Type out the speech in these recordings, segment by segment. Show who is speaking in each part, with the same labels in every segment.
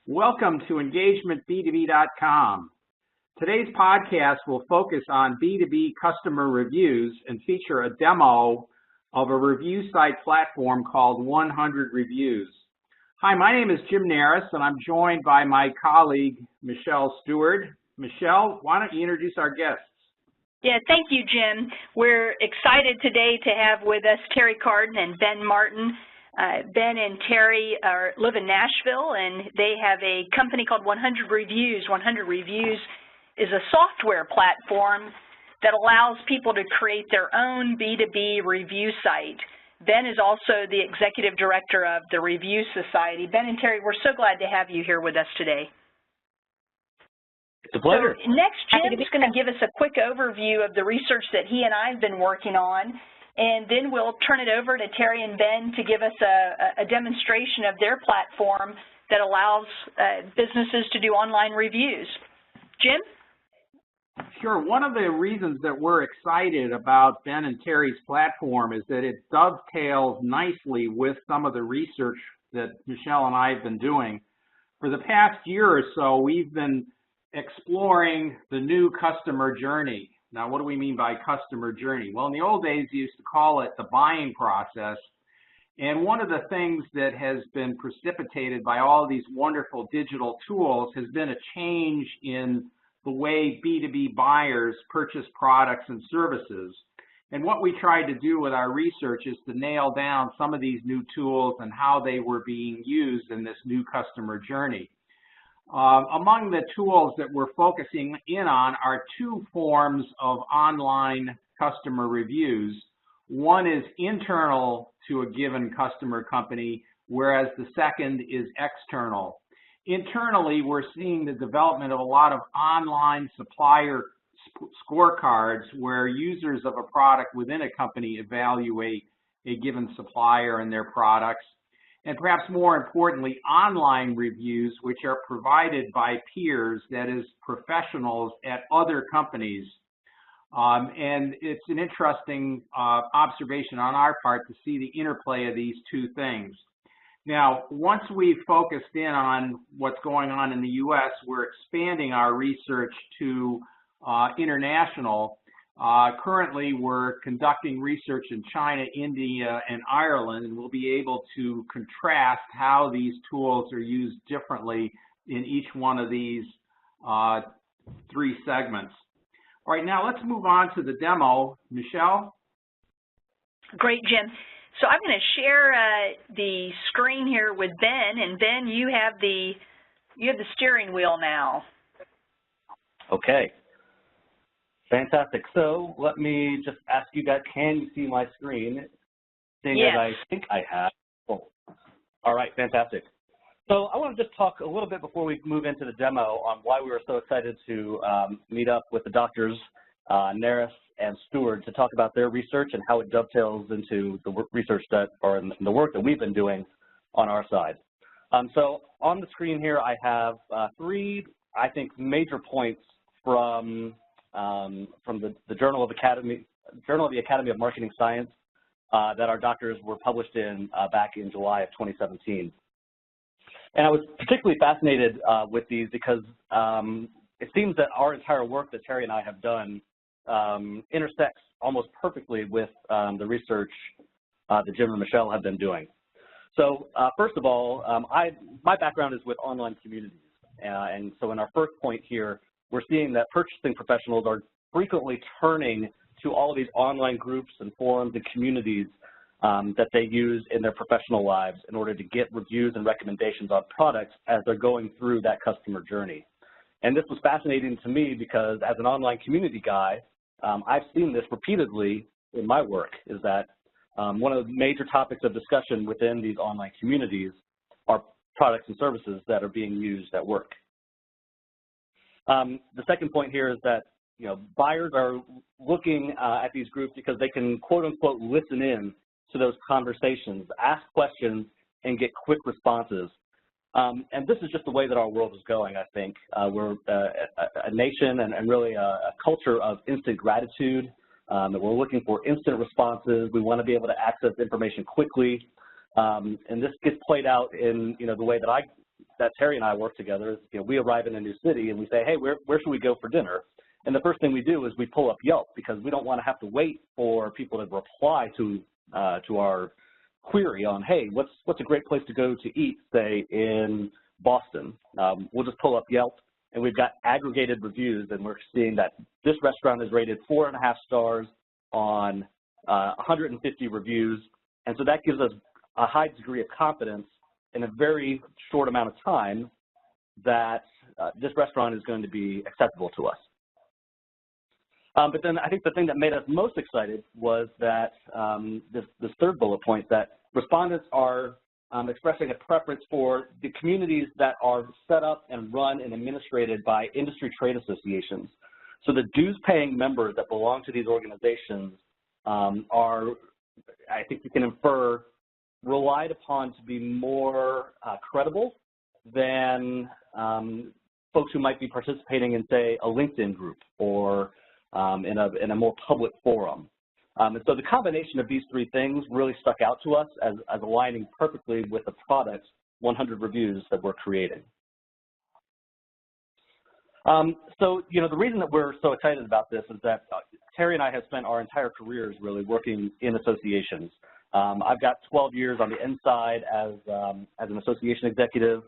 Speaker 1: Welcome to EngagementB2B.com. Today's podcast will focus on B2B customer reviews and feature a demo of a review site platform called 100 Reviews. Hi, my name is Jim Narus, and I'm joined by my colleague, Michelle Steward. Michelle, why don't you introduce our guests?
Speaker 2: Yeah, thank you, Jim. We're excited today to have with us Teri Carden and Ben Martin. Ben and Teri live in Nashville, and they have a company called 100 Reviews. 100 Reviews is a software platform that allows people to create their own B2B review site. Ben is also the executive director of the Review Society. Ben and Teri, we're so glad to have you here with us today.
Speaker 3: It's a pleasure.
Speaker 2: So next, Jim is going to give us a quick overview of the research that he and I have been working on, and then we'll turn it over to Teri and Ben to give us a demonstration of their platform that allows businesses to do online reviews. Jim?
Speaker 1: Sure. One of the reasons that we're excited about Ben and Teri's platform is that it dovetails nicely with some of the research that Michelle and I have been doing. For the past year or so, we've been exploring the new customer journey. Now, what do we mean by customer journey? Well, in the old days, you used to call it the buying process. And one of the things that has been precipitated by all of these wonderful digital tools has been a change in the way B2B buyers purchase products and services. And what we tried to do with our research is to nail down some of these new tools and how they were being used in this new customer journey. Among the tools that we're focusing in on are two forms of online customer reviews. One is internal to a given customer company, whereas the second is external. Internally, we're seeing the development of a lot of online supplier scorecards where users of a product within a company evaluate a given supplier and their products. And perhaps more importantly, online reviews, which are provided by peers, that is, professionals at other companies. And it's an interesting observation on our part to see the interplay of these two things. Now, once we've focused in on what's going on in the U.S., we're expanding our research to international. Currently, we're conducting research in China, India, and Ireland, and we'll be able to contrast how these tools are used differently in each one of these three segments. All right, now let's move on to the demo. Michelle?
Speaker 2: Great, Jim. So I'm going to share the screen here with Ben, and Ben, you have the steering wheel now.
Speaker 3: Okay. Fantastic. So let me just ask you guys, can you see my screen? Seeing
Speaker 2: yes.
Speaker 3: As I think I have. Oh. All right, fantastic. So I want to just talk a little bit before we move into the demo on why we were so excited to meet up with the doctors, Narus and Steward, to talk about their research and how it dovetails into the research that, or the work that we've been doing on our side. So on the screen here, I have three, I think, major points from the Journal of the Academy of Marketing Science that our doctors were published in back in July of 2017. And I was particularly fascinated with these because it seems that our entire work that Teri and I have done intersects almost perfectly with the research that Jim and Michelle have been doing. So first of all, my background is with online communities. And so in our first point here, we're seeing that purchasing professionals are frequently turning to all of these online groups and forums and communities that they use in their professional lives in order to get reviews and recommendations on products as they're going through that customer journey. And this was fascinating to me because as an online community guy, I've seen this repeatedly in my work, is that one of the major topics of discussion within these online communities are products and services that are being used at work. The second point here is that buyers are looking at these groups because they can quote unquote listen in to those conversations, ask questions, and get quick responses. And this is just the way that our world is going, I think. We're a nation and really a culture of instant gratitude, that we're looking for instant responses. We want to be able to access information quickly. And this gets played out in the way that I that Teri and I work together is, we arrive in a new city and we say, hey, where should we go for dinner? And the first thing we do is we pull up Yelp because we don't want to have to wait for people to reply to our query on, hey, what's a great place to go to eat, say, in Boston. We'll just pull up Yelp, and we've got aggregated reviews, and we're seeing that this restaurant is rated 4.5 stars on 150 reviews, and so that gives us a high degree of confidence in a very short amount of time that this restaurant is going to be acceptable to us. But then I think the thing that made us most excited was that this third bullet point, that respondents are expressing a preference for the communities that are set up and run and administrated by industry trade associations. So the dues-paying members that belong to these organizations are, I think you can infer, relied upon to be more credible than folks who might be participating in, say, a LinkedIn group or in a more public forum. And so the combination of these three things really stuck out to us as aligning perfectly with the product's 100 reviews that we're creating. So, the reason that we're so excited about this is that Teri and I have spent our entire careers really working in associations. I've got 12 years on the inside as an association executive,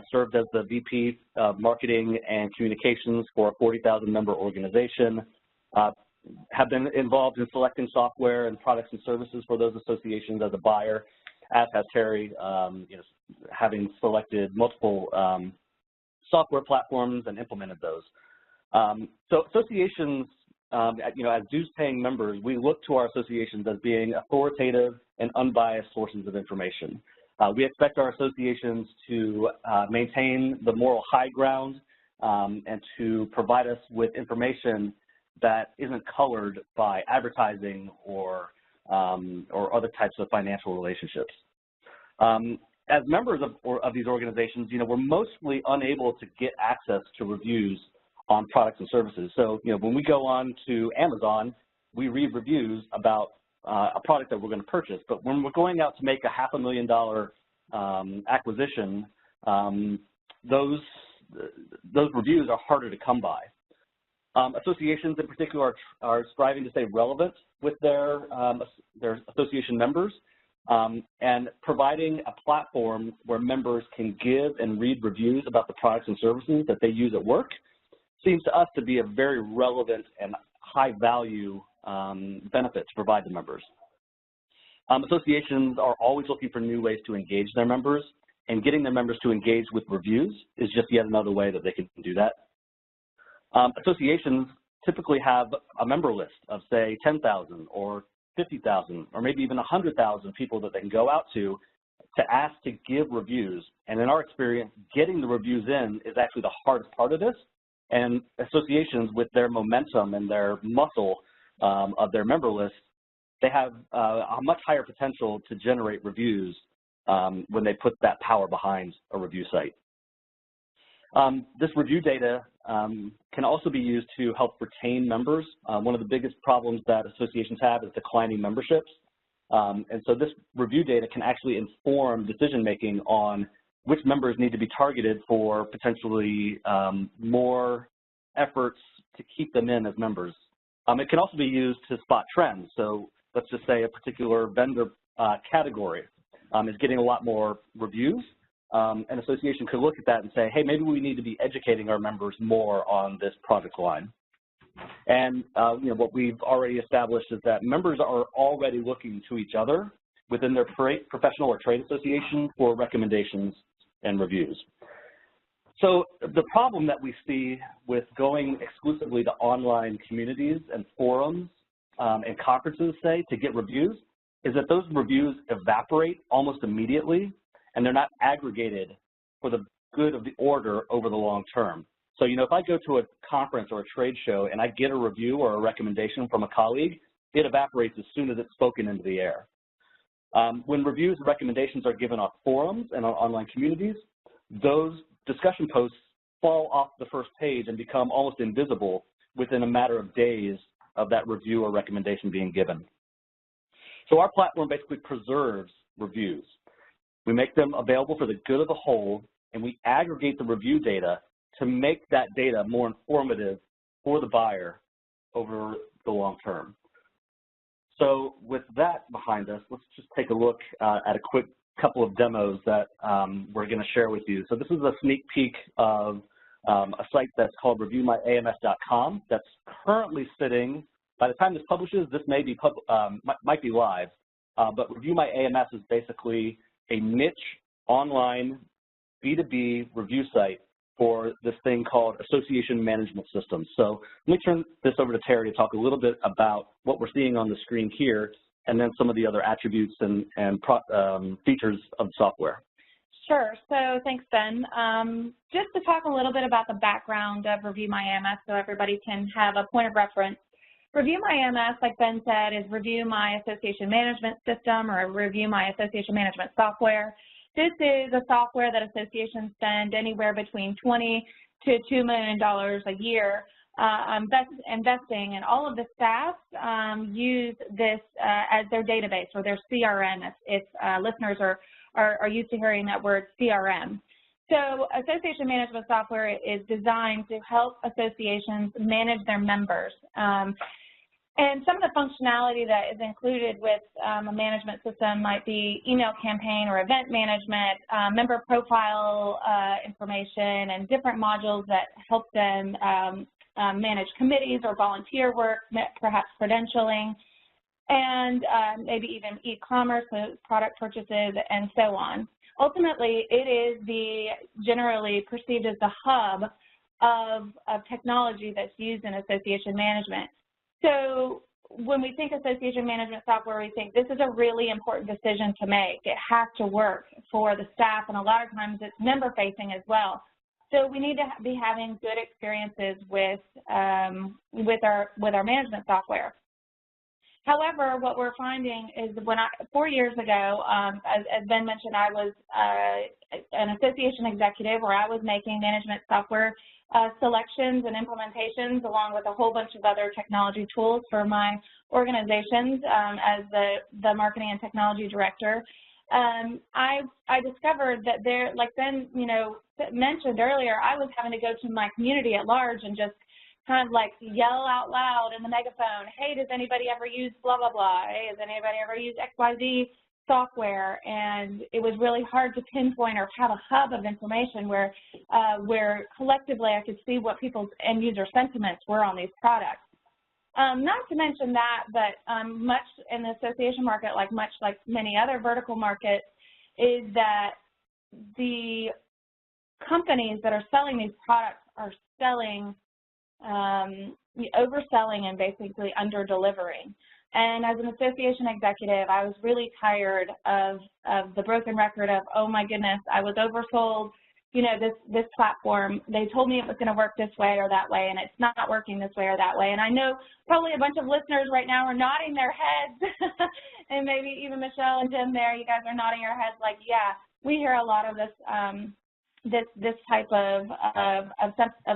Speaker 3: served as the VP of Marketing and Communications for a 40,000 member organization, have been involved in selecting software and products and services for those associations as a buyer, as has Teri, having selected multiple software platforms and implemented those. So associations, as dues-paying members, we look to our associations as being authoritative and unbiased sources of information. We expect our associations to maintain the moral high ground and to provide us with information that isn't colored by advertising or other types of financial relationships. As members of these organizations, we're mostly unable to get access to reviews on products and services. So, when we go on to Amazon, we read reviews about a product that we're going to purchase. But when we're going out to make a $500,000 acquisition, those reviews are harder to come by. Associations in particular are striving to stay relevant with their association members, and providing a platform where members can give and read reviews about the products and services that they use at work seems to us to be a very relevant and high value benefit to provide to members. Associations are always looking for new ways to engage their members, and getting their members to engage with reviews is just yet another way that they can do that. Associations typically have a member list of, say, 10,000 or 50,000 or maybe even 100,000 people that they can go out to ask to give reviews. And in our experience, getting the reviews in is actually the hardest part of this. And associations, with their momentum and their muscle of their member list, they have a much higher potential to generate reviews when they put that power behind a review site. This review data can also be used to help retain members. One of the biggest problems that associations have is declining memberships. And so this review data can actually inform decision-making on which members need to be targeted for potentially more efforts to keep them in as members. It can also be used to spot trends. So let's just say a particular vendor category is getting a lot more reviews. An association could look at that and say, hey, maybe we need to be educating our members more on this product line. And what we've already established is that members are already looking to each other within their professional or trade association for recommendations and reviews. So the problem that we see with going exclusively to online communities and forums and conferences, say, to get reviews, is that those reviews evaporate almost immediately, and they're not aggregated for the good of the order over the long term. So, if I go to a conference or a trade show and I get a review or a recommendation from a colleague, it evaporates as soon as it's spoken into the air. When reviews and recommendations are given on forums and on online communities, those discussion posts fall off the first page and become almost invisible within a matter of days of that review or recommendation being given. So our platform basically preserves reviews. We make them available for the good of the whole, and we aggregate the review data to make that data more informative for the buyer over the long term. So with that behind us, let's just take a look at a quick couple of demos that we're going to share with you. So this is a sneak peek of a site that's called reviewmyams.com that's currently sitting, by the time this publishes, this may be might be live, but Review My AMS is basically a niche online B2B review site for this thing called association management systems. So let me turn this over to Teri to talk a little bit about what we're seeing on the screen here, and then some of the other attributes and features of the software.
Speaker 4: Sure. So thanks, Ben. Just to talk a little bit about the background of Review My AMS so everybody can have a point of reference. Review My AMS, like Ben said, is Review My Association Management System or Review My Association Management Software. This is a software that associations spend anywhere between $20 to $2 million a year investing, and all of the staff use this as their database or their CRM if listeners are used to hearing that word CRM. So association management software is designed to help associations manage their members. And some of the functionality that is included with a management system might be email campaign or event management, member profile information, and different modules that help them manage committees or volunteer work, perhaps credentialing, and maybe even e-commerce, so product purchases, and so on. Ultimately, it is generally perceived as the hub of technology that's used in association management. So when we think association management software, we think this is a really important decision to make. It has to work for the staff, and a lot of times it's member-facing as well. So we need to be having good experiences with our management software. However, what we're finding is 4 years ago, as Ben mentioned, I was an association executive where I was making management software selections and implementations along with a whole bunch of other technology tools for my organizations as the marketing and technology director. I discovered that like Ben mentioned earlier, I was having to go to my community at large and just kind of like yell out loud in the megaphone, hey, does anybody ever use blah, blah, blah? Hey, has anybody ever used XYZ software? And it was really hard to pinpoint or have a hub of information where collectively I could see what people's end user sentiments were on these products. Not to mention that, but much in the association market, much like many other vertical markets, is that the companies that are selling these products are selling, overselling and basically under-delivering. And as an association executive, I was really tired of the broken record of, oh my goodness, I was oversold, this platform. They told me it was going to work this way or that way, and it's not working this way or that way. And I know probably a bunch of listeners right now are nodding their heads, and maybe even Michelle and Jim there, you guys are nodding your heads like, yeah, we hear a lot of this type of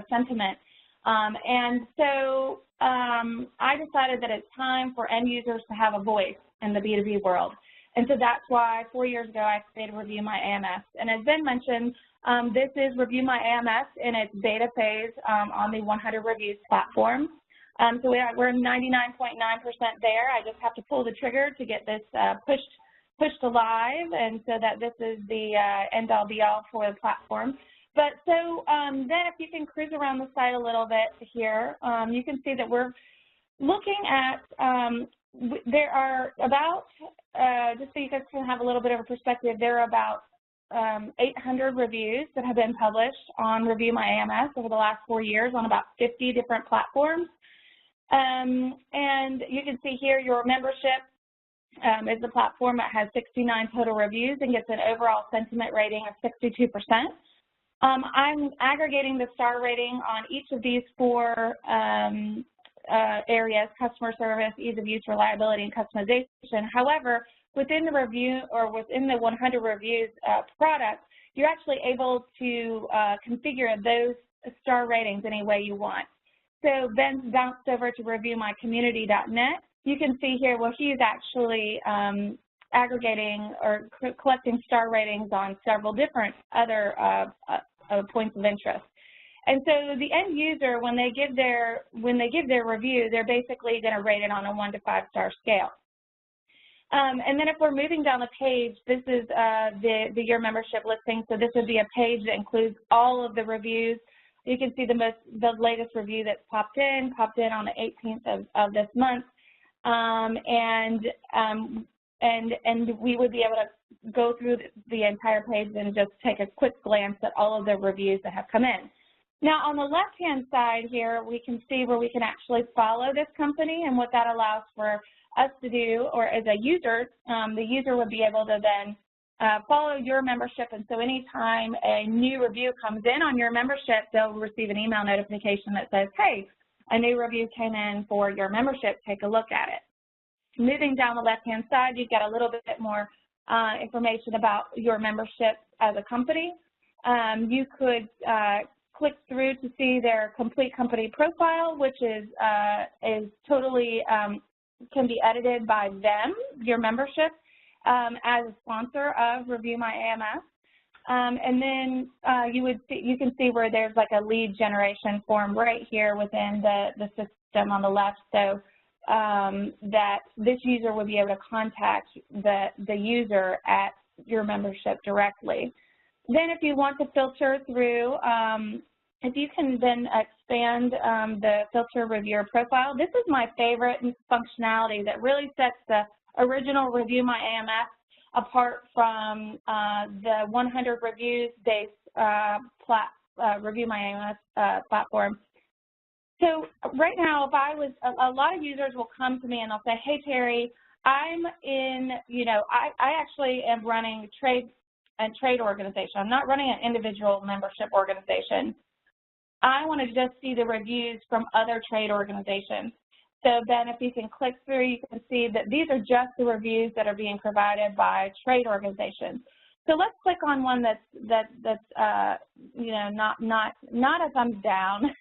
Speaker 4: sentiment. And so I decided that it's time for end users to have a voice in the B2B world. And so that's why 4 years ago I created Review My AMS. And as Ben mentioned, this is Review My AMS in its beta phase on the 100 Reviews platform. So we're 99.9% there. I just have to pull the trigger to get this pushed to live, and so that this is the end-all be-all for the platform. But so then if you can cruise around the site a little bit here, you can see that we're looking at, there are about, just so you guys can have a little bit of a perspective, there are about 800 reviews that have been published on Review My AMS over the last 4 years on about 50 different platforms. And you can see here your membership is the platform that has 69 total reviews and gets an overall sentiment rating of 62%. I'm aggregating the star rating on each of these 4 areas: customer service, ease of use, reliability, and customization. However, within the review or within the 100 reviews product, you're actually able to configure those star ratings any way you want. So Ben's bounced over to reviewmycommunity.net. You can see here, well, he's actually aggregating or collecting star ratings on several different other points of interest. And so the end user, when they give their review, they're basically going to rate it on a 1 to 5 star scale. And then if we're moving down the page, this is the Your Membership listing. So this would be a page that includes all of the reviews. You can see the latest review that's popped in on the 18th of this month. And we would be able to go through the entire page and just take a quick glance at all of the reviews that have come in. Now, on the left-hand side here, we can see where we can actually follow this company, and what that allows for us to do, or as a user, the user would be able to then follow your membership. And so anytime a new review comes in on your membership, they'll receive an email notification that says, hey, a new review came in for your membership, take a look at it. Moving down the left-hand side, you've got a little bit more information about your membership as a company. You could click through to see their complete company profile, which is totally can be edited by them, your membership, as a sponsor of Review My AMS. And then you can see where there's like a lead generation form right here within the system on the left, so that this user would be able to contact the user at your membership directly. Then if you want to filter through, if you can then expand the filter reviewer profile, this is my favorite functionality that really sets the original Review My AMS apart from the 100 reviews-based Review My AMS platform. So right now, if I was, a lot of users will come to me and they'll say, hey, Teri, I'm in, I actually am running a trade organization. I'm not running an individual membership organization. I want to just see the reviews from other trade organizations. So then if you can click through, you can see that these are just the reviews that are being provided by trade organizations. So let's click on one that's not a thumbs down.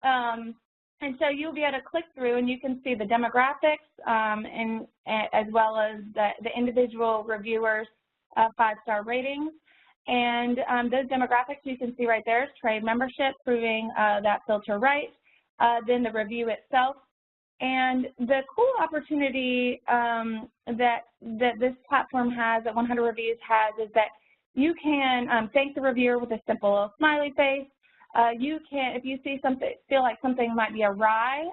Speaker 4: And so you'll be able to click through and you can see the demographics and as well as the individual reviewers' 5-star ratings. And those demographics you can see right there is trade membership, proving that filter right, then the review itself. And the cool opportunity that this platform has, that 100 Reviews has, is that you can thank the reviewer with a simple smiley face. You can, if you see something, feel like something might be awry,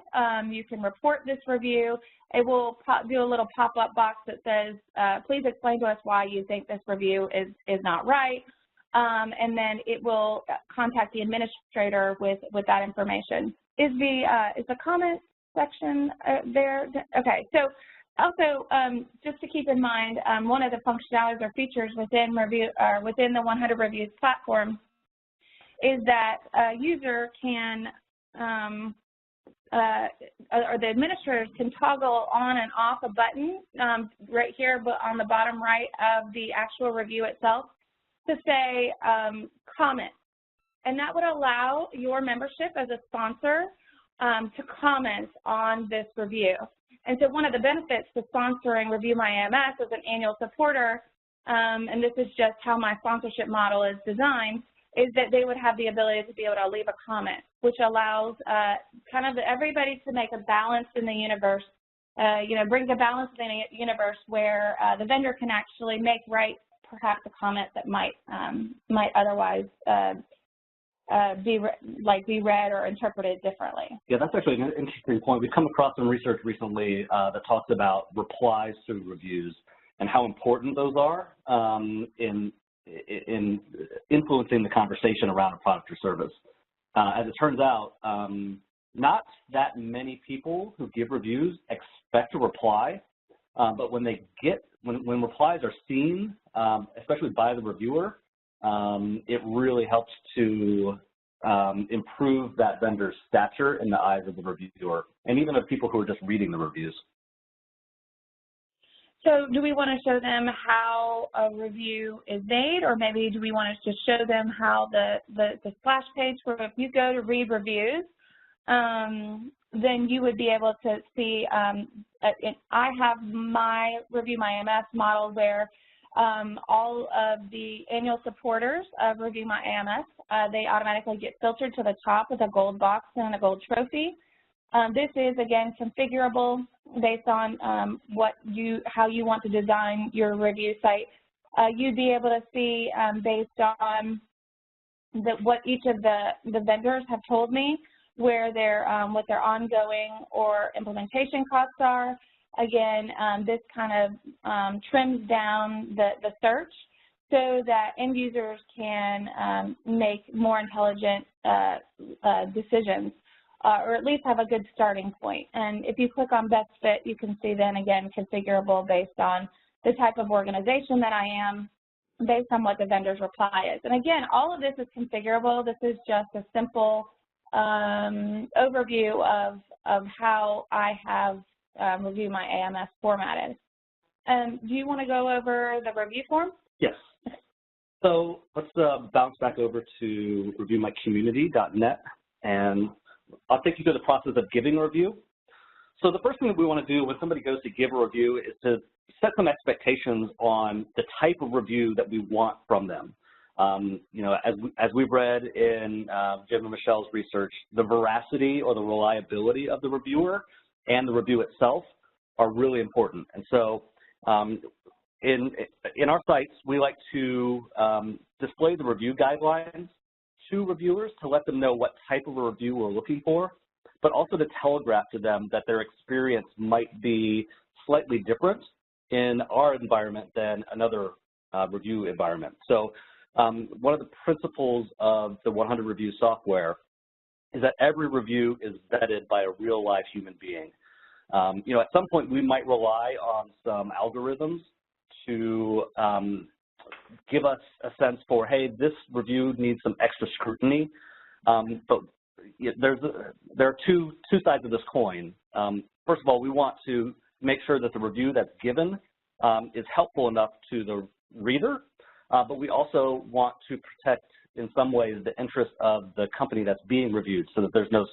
Speaker 4: you can report this review. It will do a little pop-up box that says, please explain to us why you think this review is not right. And then it will contact the administrator with that information. Is the comment section there? Okay, so also just to keep in mind, one of the functionalities or features within the 100 Reviews platform is that a user can, or the administrators can toggle on and off a button right here on the bottom right of the actual review itself to say comment. And that would allow your membership as a sponsor to comment on this review. And so one of the benefits to sponsoring Review My AMS as an annual supporter, and this is just how my sponsorship model is designed, is that they would have the ability to be able to leave a comment, which allows kind of everybody to make a balance in the universe, brings a balance in the universe where the vendor can actually make right perhaps a comment that might otherwise be read or interpreted differently.
Speaker 3: Yeah, that's actually an interesting point. We've come across some research recently that talks about replies to reviews and how important those are in influencing the conversation around a product or service. As it turns out, not that many people who give reviews expect a reply, but when replies are seen, especially by the reviewer, it really helps to improve that vendor's stature in the eyes of the reviewer, and even of people who are just reading the reviews.
Speaker 4: So do we want to show them how a review is made, or maybe do we want to just show them how the splash page where if you go to read reviews, then you would be able to see, I have my Review My AMS model where all of the annual supporters of Review My AMS, they automatically get filtered to the top with a gold box and a gold trophy. This is, again, configurable based on how you want to design your review site. You'd be able to see based on what each of the vendors have told me, where what their ongoing or implementation costs are. Again, this kind of trims down the search so that end users can make more intelligent decisions, or at least have a good starting point. And if you click on Best Fit, you can see then, again, configurable based on the type of organization that I am, based on what the vendor's reply is. And again, all of this is configurable. This is just a simple overview of how I have Review My AMS formatted. Do you want to go over the review form?
Speaker 3: Yes. So let's bounce back over to reviewmycommunity.net, and I'll take you through the process of giving a review. So the first thing that we want to do when somebody goes to give a review is to set some expectations on the type of review that we want from them. You know, as we've read in Jim and Michelle's research, the veracity or the reliability of the reviewer and the review itself are really important. And so in our sites, we like to display the review guidelines to reviewers to let them know what type of a review we're looking for, but also to telegraph to them that their experience might be slightly different in our environment than another review environment. So one of the principles of the 100 Review software is that every review is vetted by a real live human being. You know, at some point we might rely on some algorithms to give us a sense for, hey, this review needs some extra scrutiny. But there are two sides of this coin. First of all, we want to make sure that the review that's given is helpful enough to the reader, but we also want to protect, in some ways, the interest of the company that's being reviewed, so that there's no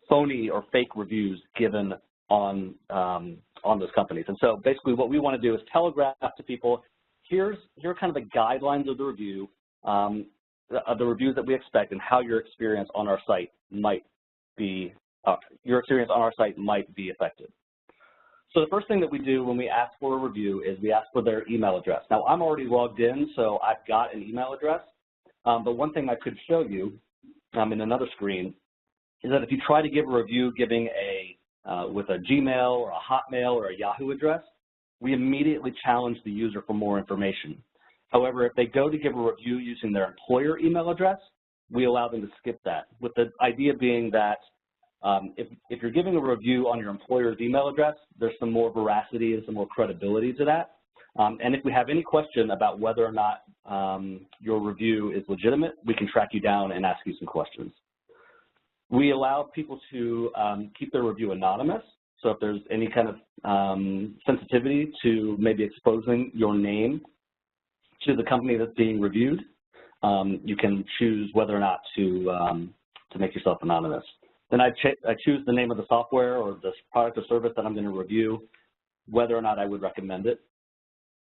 Speaker 3: phony or fake reviews given on those companies. And so basically what we want to do is telegraph to people, here are kind of the guidelines of the review, of the reviews that we expect, and how your experience on our site might be affected. So the first thing that we do when we ask for a review is we ask for their email address. Now, I'm already logged in, so I've got an email address, but one thing I could show you in another screen is that if you try to give a review with a Gmail or a Hotmail or a Yahoo address, we immediately challenge the user for more information. However, if they go to give a review using their employer email address, we allow them to skip that, with the idea being that if you're giving a review on your employer's email address, there's some more veracity and some more credibility to that. And if we have any question about whether or not your review is legitimate, we can track you down and ask you some questions. We allow people to keep their review anonymous. So if there's any kind of sensitivity to maybe exposing your name to the company that's being reviewed, you can choose whether or not to make yourself anonymous. Then I choose the name of the software or the product or service that I'm going to review, whether or not I would recommend it.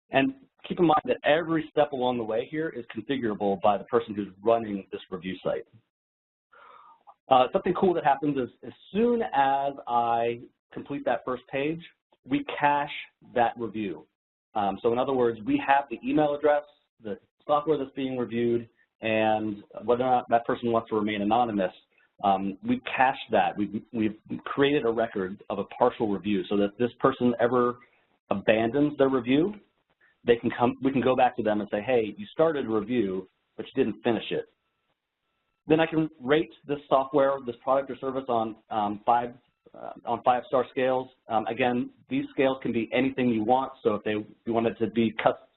Speaker 3: And keep in mind that every step along the way here is configurable by the person who's running this review site. Something cool that happens is as soon as I complete that first page, we cache that review. So in other words, we have the email address, the software that's being reviewed, and whether or not that person wants to remain anonymous, we've cached that. We've created a record of a partial review so that if this person ever abandons their review, we can go back to them and say, hey, you started a review, but you didn't finish it. Then I can rate this software, this product or service on 5-star scales. Again, these scales can be anything you want. So if you wanted it to be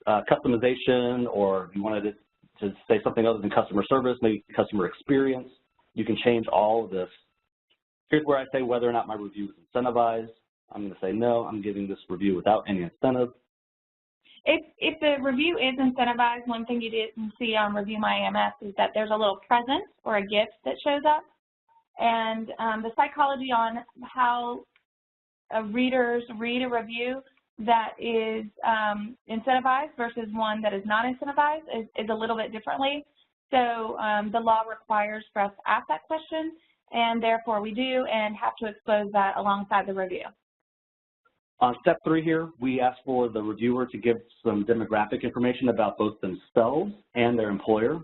Speaker 3: customization, or if you wanted it to say something other than customer service, maybe customer experience, you can change all of this. Here's where I say whether or not my review is incentivized. I'm going to say no, I'm giving this review without any incentive.
Speaker 4: If the review is incentivized, one thing you didn't see on Review My AMS is that there's a little present or a gift that shows up. and the psychology on how readers read a review that is incentivized versus one that is not incentivized is a little bit differently. So the law requires for us to ask that question, and therefore we do, and have to expose that alongside the review.
Speaker 3: On step 3 here, we ask for the reviewer to give some demographic information about both themselves and their employer.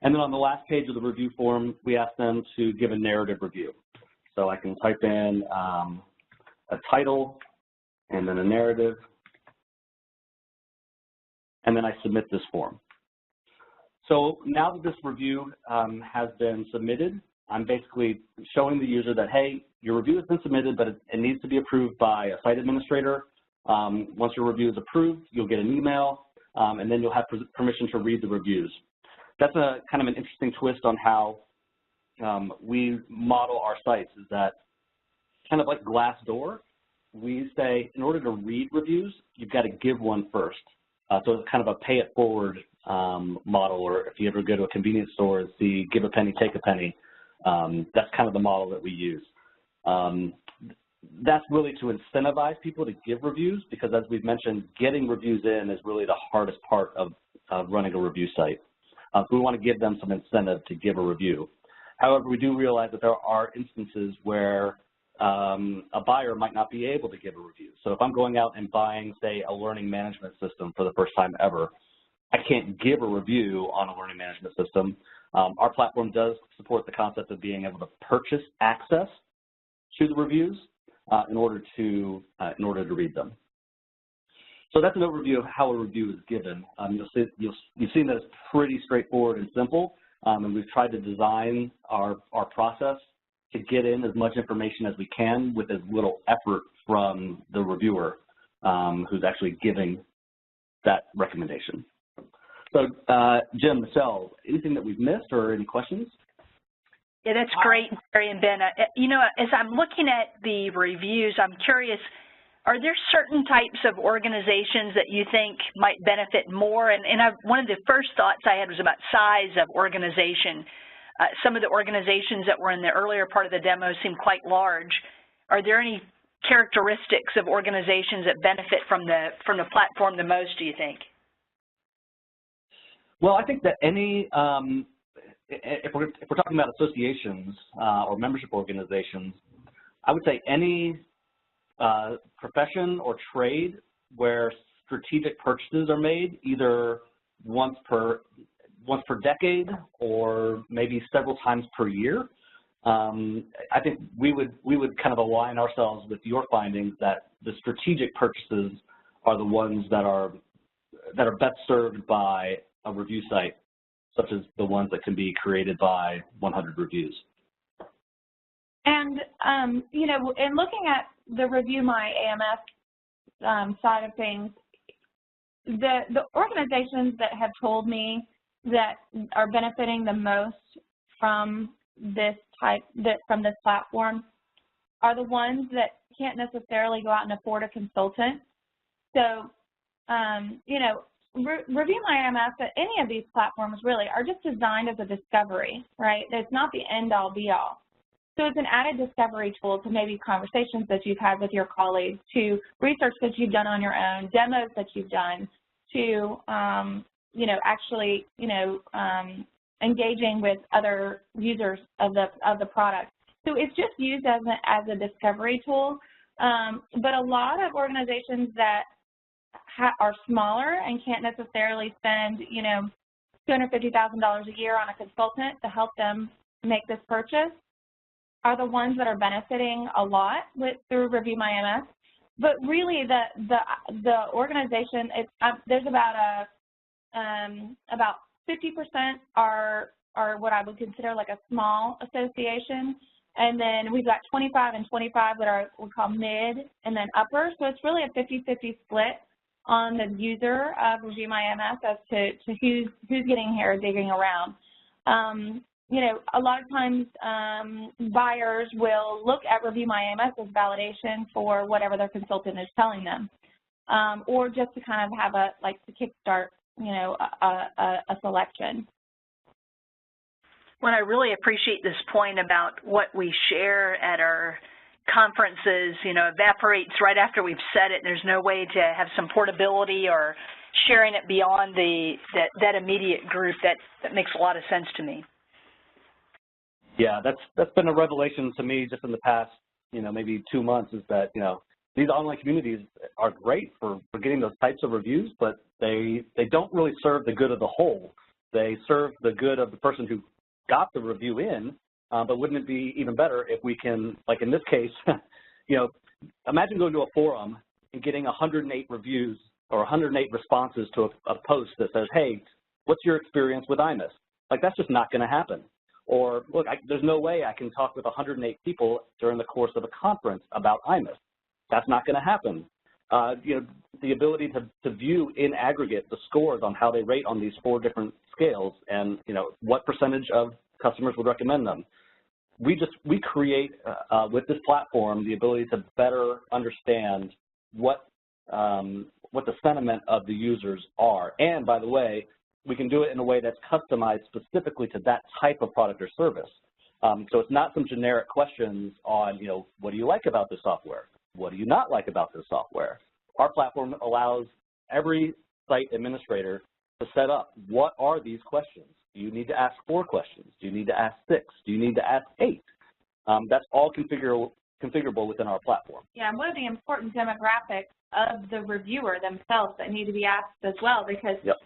Speaker 3: And then on the last page of the review form, we ask them to give a narrative review. So I can type in a title and then a narrative, and then I submit this form. So now that this review has been submitted, I'm basically showing the user that, hey, your review has been submitted, but it needs to be approved by a site administrator. Once your review is approved, you'll get an email, and then you'll have permission to read the reviews. That's a kind of an interesting twist on how we model our sites, is that kind of like Glassdoor, we say in order to read reviews, you've got to give one first. So it's kind of a pay it forward model, or if you ever go to a convenience store and see give a penny, take a penny, that's kind of the model that we use. That's really to incentivize people to give reviews, because as we've mentioned, getting reviews in is really the hardest part of running a review site. So we want to give them some incentive to give a review. However, we do realize that there are instances where a buyer might not be able to give a review. So if I'm going out and buying, say, a learning management system for the first time ever, I can't give a review on a learning management system. Our platform does support the concept of being able to purchase access to the reviews in order to read them. So that's an overview of how a review is given. You've seen that it's pretty straightforward and simple, and we've tried to design our process to get in as much information as we can with as little effort from the reviewer who's actually giving that recommendation. So Jim, Michelle, anything that we've missed or any questions?
Speaker 2: Yeah, that's great, Terry and Ben. You know, as I'm looking at the reviews, I'm curious, are there certain types of organizations that you think might benefit more? And one of the first thoughts I had was about size of organization. Some of the organizations that were in the earlier part of the demo seem quite large. Are there any characteristics of organizations that benefit from the platform the most, do you think?
Speaker 3: Well, I think that any, if we're talking about associations or membership organizations, I would say any profession or trade where strategic purchases are made, either once per decade or maybe several times per year. I think we would kind of align ourselves with your findings that the strategic purchases are the ones that are best served by a review site, such as the ones that can be created by 100 reviews.
Speaker 4: And, you know, in looking at the Review My AMS side of things, the organizations that have told me that are benefiting the most from this platform are the ones that can't necessarily go out and afford a consultant. So, you know, Review My AMS, any of these platforms really are just designed as a discovery, right? It's not the end-all, be-all. So it's an added discovery tool to maybe conversations that you've had with your colleagues, to research that you've done on your own, demos that you've done, to, you know, actually, you know, engaging with other users of the product. So it's just used as a discovery tool. But a lot of organizations that are smaller and can't necessarily spend, you know, $250,000 a year on a consultant to help them make this purchase are the ones that are benefiting a lot through Review My AMS. But really, the organization, there's about 50% are what I would consider like a small association, and then we've got 25 and 25 that are what we call mid and then upper. So it's really a 50-50 split on the user of Review My AMS as to who's getting here digging around. You know, a lot of times buyers will look at Review My AMS as validation for whatever their consultant is telling them, or just to kind of have to kickstart, you know, a selection.
Speaker 2: Well, I really appreciate this point about what we share at our conferences, evaporates right after we've said it. There's no way to have some portability or sharing it beyond that immediate group. That makes a lot of sense to me.
Speaker 3: Yeah, that's been a revelation to me just in the past, maybe 2 months, is that, these online communities are great for getting those types of reviews, but they don't really serve the good of the whole. They serve the good of the person who got the review in, but wouldn't it be even better if we can, like in this case, imagine going to a forum and getting 108 reviews or 108 responses to a post that says, hey, what's your experience with IMIS? Like, that's just not going to happen. Or, look, there's no way I can talk with 108 people during the course of a conference about IMIS. That's not going to happen. The ability to view in aggregate the scores on how they rate on these 4 different scales and, what percentage of customers would recommend them. We create, with this platform, the ability to better understand what the sentiment of the users are. And, by the way, we can do it in a way that's customized specifically to that type of product or service. So it's not some generic questions on, what do you like about this software? What do you not like about this software? Our platform allows every site administrator to set up, what are these questions? Do you need to ask 4 questions? Do you need to ask 6? Do you need to ask 8? That's all configurable within our platform.
Speaker 4: Yeah, and what are the important demographics of the reviewer themselves that need to be asked as well? Because,
Speaker 3: yep.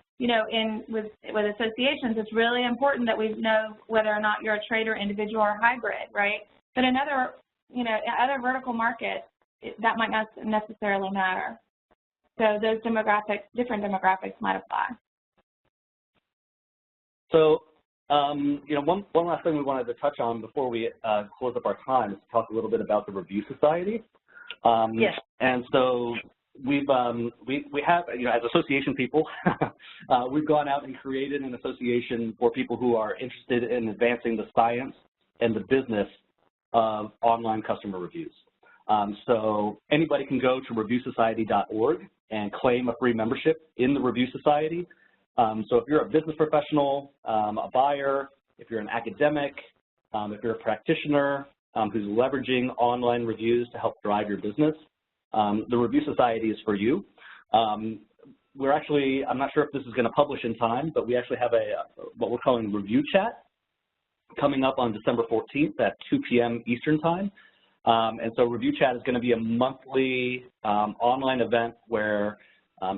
Speaker 4: With associations, it's really important that we know whether or not you're a trader, individual, or hybrid, right? But in other vertical markets, that might not necessarily matter. So those different demographics might apply.
Speaker 3: So, one last thing we wanted to touch on before we close up our time is to talk a little bit about the Review Society.
Speaker 2: Yes.
Speaker 3: And so we have, as association people, we've gone out and created an association for people who are interested in advancing the science and the business of online customer reviews. So anybody can go to reviewsociety.org and claim a free membership in the Review Society. So if you're a business professional, a buyer, if you're an academic, if you're a practitioner who's leveraging online reviews to help drive your business, the Review Society is for you. We're actually, I'm not sure if this is going to publish in time, but we actually have what we're calling Review Chat coming up on December 14th at 2 p.m. Eastern Time. And so Review Chat is going to be a monthly online event where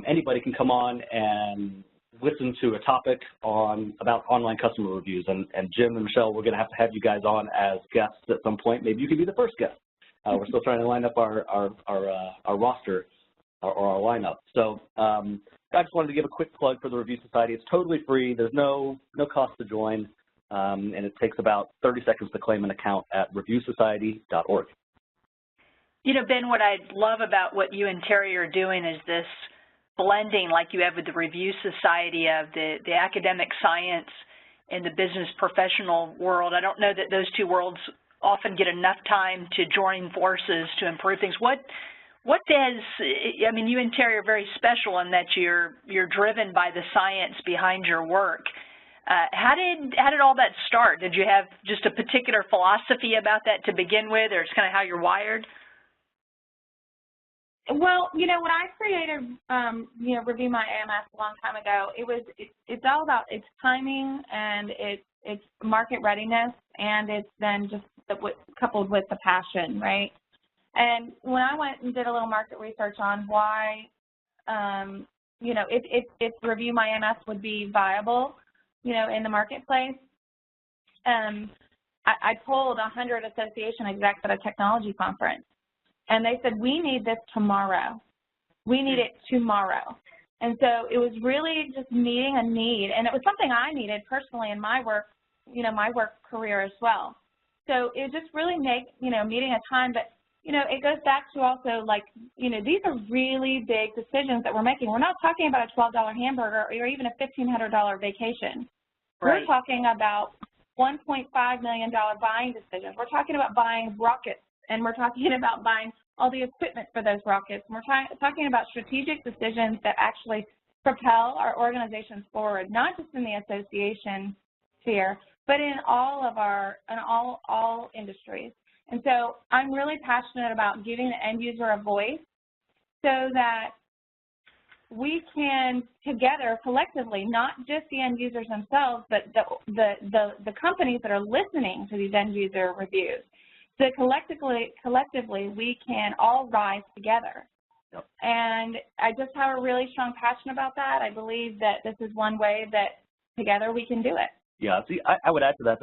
Speaker 3: anybody can come on and listen to a topic about online customer reviews. And Jim and Michelle, we're going to have you guys on as guests at some point. Maybe you could be the first guest. We're still trying to line up our roster or our lineup. So I just wanted to give a quick plug for the Review Society. It's totally free. There's no cost to join, and it takes about 30 seconds to claim an account at reviewsociety.org.
Speaker 2: Ben, what I love about what you and Teri are doing is this blending, like you have with the Review Society, of the academic science and the business professional world. I don't know that those two worlds often get enough time to join forces to improve things. What does, I mean, you and Teri are very special in that you're driven by the science behind your work. How did all that start? Did you have just a particular philosophy about that to begin with, or it's kind of how you're wired?
Speaker 4: Well, when I created, Review My AMS a long time ago, it's all about its timing and its market readiness, and it's then just coupled with the passion, right? And when I went and did a little market research on why, if Review My AMS would be viable, in the marketplace, I told 100 association execs at a technology conference. And they said, we need this tomorrow. We need it tomorrow. And so it was really just meeting a need. And it was something I needed personally in my work, my work career as well. So it just really meeting a time. But, it goes back to also these are really big decisions that we're making. We're not talking about a $12 hamburger or even a $1,500 vacation. Right. We're talking about $1.5 million buying decisions. We're talking about buying rockets. And we're talking about buying all the equipment for those rockets. And we're talking about strategic decisions that actually propel our organizations forward, not just in the association, sphere, but in all of all industries. And so I'm really passionate about giving the end user a voice so that we can together, collectively, not just the end users themselves, but the companies that are listening to these end user reviews, so that collectively we can all rise together.
Speaker 3: Yep.
Speaker 4: And I just have a really strong passion about that. I believe that this is one way that together we can do it.
Speaker 3: Yeah, see, I would add to that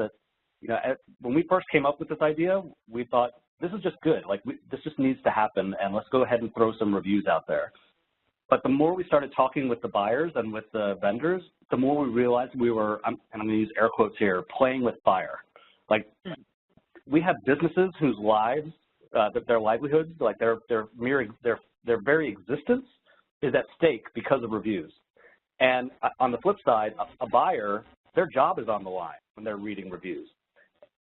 Speaker 3: you know, when we first came up with this idea, we thought this is just good. Like, this just needs to happen, and let's go ahead and throw some reviews out there. But the more we started talking with the buyers and with the vendors, the more we realized we were, and I'm going to use air quotes here, playing with fire. Like, we have businesses whose lives, their livelihoods, like their very existence is at stake because of reviews. And on the flip side, a buyer, their job is on the line when they're reading reviews.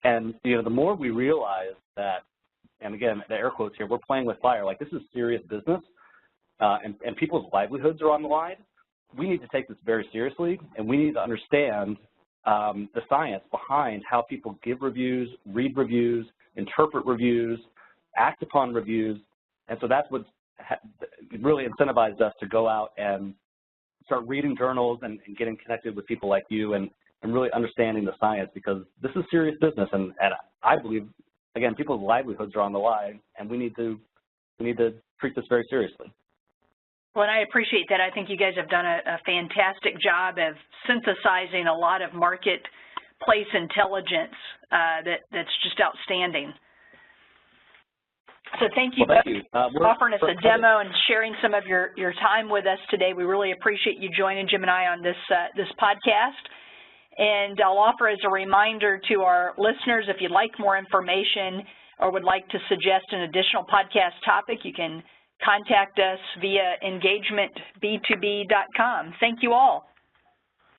Speaker 3: And, you know, the more we realize that, and again, the air quotes here, we're playing with fire, like this is serious business, and people's livelihoods are on the line, we need to take this very seriously, and we need to understand the science behind how people give reviews, read reviews, interpret reviews, act upon reviews. And so that's what really incentivized us to go out and start reading journals and getting connected with people like you and really understanding the science, because this is serious business. And I believe, again, people's livelihoods are on the line, and we need to treat this very seriously.
Speaker 2: Well, and I appreciate that. I think you guys have done a fantastic job of synthesizing a lot of marketplace intelligence that's just outstanding. So thank you both for offering us a demo and sharing some of your time with us today. We really appreciate you joining Jim and I on this podcast. And I'll offer as a reminder to our listeners, if you'd like more information or would like to suggest an additional podcast topic, you can contact us via engagementb2b.com. Thank you all.